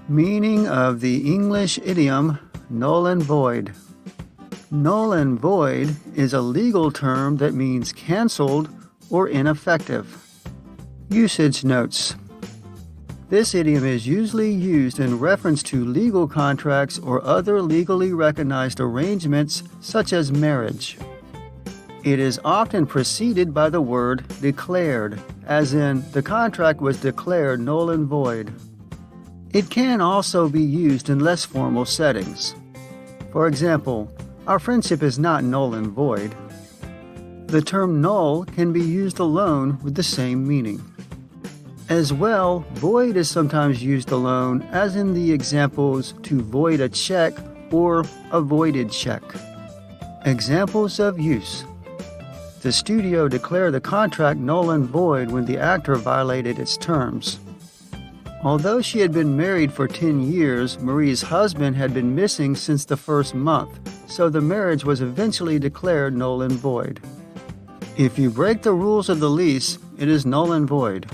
Meaning of the English idiom null and void. Null and void is a legal term that means canceled or ineffective. Usage notes. This idiom is usually used in reference to legal contracts or other legally recognized arrangements such as marriage. It is often preceded by the word declared, as in the contract was declared null and void. It can also be used in less formal settings. For example, our friendship is not null and void. The term null can be used alone with the same meaning. As well, void is sometimes used alone, as in the examples to void a check or a voided check. Examples of use. The studio declared the contract null and void when the actor violated its terms. Although she had been married for 10 years, Marie's husband had been missing since the first month, so the marriage was eventually declared null and void. If you break the rules of the lease, it is null and void.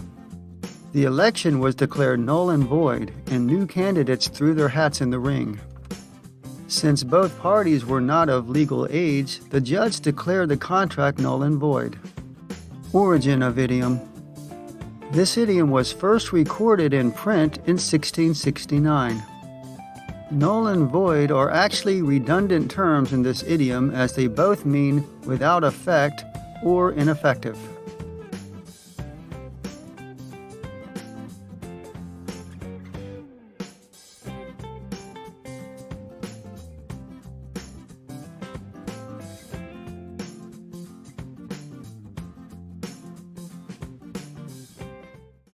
The election was declared null and void, and new candidates threw their hats in the ring. Since both parties were not of legal age, the judge declared the contract null and void. Origin of idiom. This idiom was first recorded in print in 1669. Null and void are actually redundant terms in this idiom, as they both mean without effect or ineffective.